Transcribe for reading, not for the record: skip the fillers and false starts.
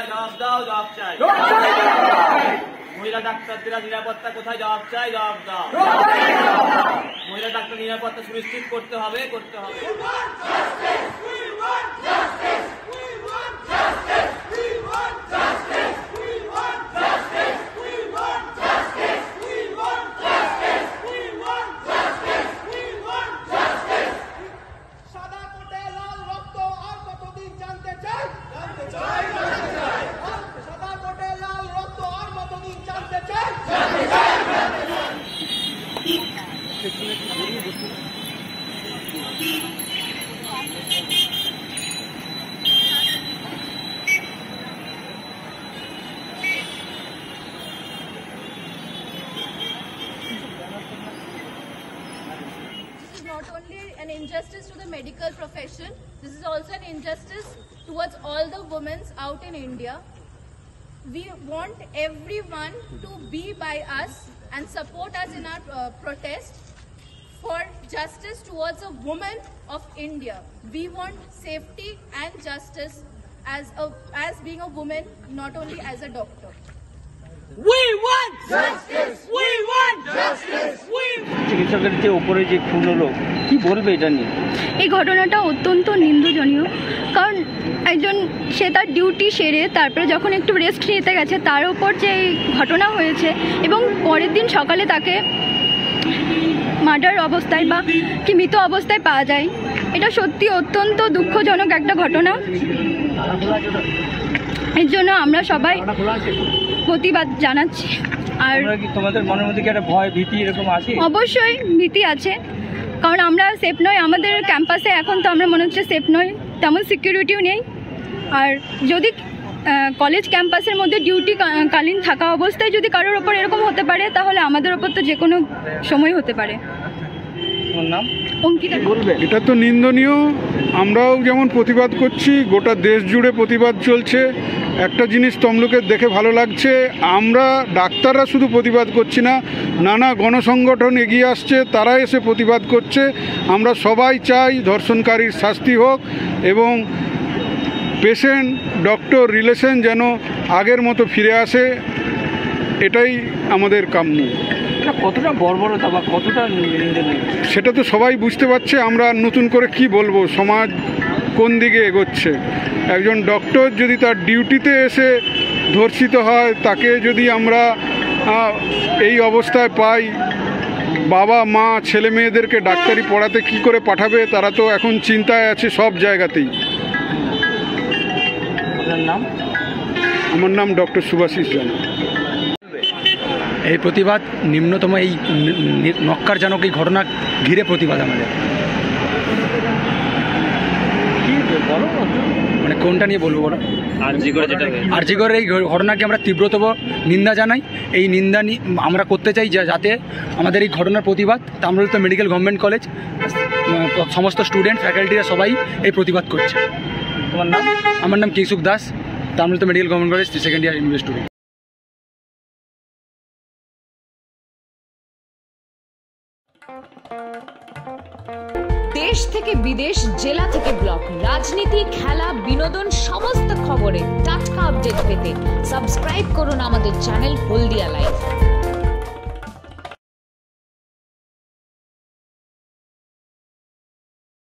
জবাব দাও, জবাব চাই। মহিলা ডাক্তারদের নিরাপত্তা কোথায়, জবাব চাই, জবাব দাও। মহিলা ডাক্তার নিরাপত্তা সুনিশ্চিত করতে হবে, করতে হবে। Not only an injustice to the medical profession, this is also an injustice towards all the women out in India. We want everyone to be by us and support us in our protest for justice towards a woman of India. We want safety and justice as being a woman, not only as a doctor. We want justice. We want justice. We চিকিৎসকের যে উপরে যে খুন হলো, কি বলবে এটা নিয়ে? এই ঘটনাটা অত্যন্ত নিন্দনীয়, কারণ একজন সে তার ডিউটি সেরে তারপরে যখন একটু রেস্ট নিতে গেছে তার উপর যে এই ঘটনা হয়েছে এবং পরের দিন সকালে তাকে মার্ডার অবস্থায় বা কি মৃত অবস্থায় পাওয়া যায়, এটা সত্যি অত্যন্ত দুঃখজনক একটা ঘটনা। এর জন্য আমরা সবাই প্রতিবাদ জানাচ্ছি। আর তোমাদের মনের মধ্যে কি একটা ভয় ভীতি এরকম আছে? অবশ্যই ভীতি আছে, কারণ আমরা সেফ নই। আমাদের ক্যাম্পাসে এখন তো আমরা মনে হচ্ছে সেফ নই, তেমন সিকিউরিটিও নেই। আর যদি কলেজ ক্যাম্পাসের মধ্যে ডিউটি কালীন থাকা অবস্থায় যদি কারোর ওপর এরকম হতে পারে, তাহলে আমাদের ওপর তো যে কোনো সময় হতে পারে। এটা তো নিন্দনীয়। আমরাও যেমন প্রতিবাদ করছি, গোটা দেশ জুড়ে প্রতিবাদ চলছে। একটা জিনিস তমলুকের দেখে ভালো লাগছে, আমরা ডাক্তাররা শুধু প্রতিবাদ করছি না, নানা গণসংগঠন এগিয়ে আসছে, তারা এসে প্রতিবাদ করছে। আমরা সবাই চাই ধর্ষণকারীর শাস্তি হোক এবং পেশেন্ট ডক্টর রিলেশন যেন আগের মতো ফিরে আসে, এটাই আমাদের কাম্য। কতটা বর্বরতা বা কতটা সেটা তো সবাই বুঝতে পারছে। আমরা নতুন করে কি বলবো, সমাজ কোন দিকে এগোচ্ছে। একজন ডক্টর যদি তার ডিউটিতে এসে ধর্ষিত হয়, তাকে যদি আমরা এই অবস্থায় পাই, বাবা মা ছেলে মেয়েদেরকে ডাক্তারি পড়াতে কি করে পাঠাবে, তারা তো এখন চিন্তায় আছে সব জায়গাতেই। আমার নাম ডক্টর সুভাষিস জানা। এই প্রতিবাদ নিম্নতম এই নক্কারজনক এই ঘটনা ঘিরে প্রতিবাদ আমাদের। মানে কোনটা নিয়ে বলবো বলো? আরজিকরের এই ঘটনাকে আমরা তীব্রতম নিন্দা জানাই। এই নিন্দা আমরা করতে চাই যাতে আমাদের এই ঘটনার প্রতিবাদ তাম্রলিপ্ত মেডিকেল গভর্নমেন্ট কলেজ সমস্ত স্টুডেন্ট ফ্যাকাল্টিরা সবাই এই প্রতিবাদ করছে। তোমার নাম? আমার নাম Kingshuk Das, Tamralipta medical government college second year MBA student. দেশ থেকে বিদেশ, জেলা থেকে ব্লক, রাজনীতি, খেলা, বিনোদন সমস্ত খবরে টাটকা আপডেট পেতে সাবস্ক্রাইব করুন আমাদের চ্যানেল হলদিয়া লাইভ।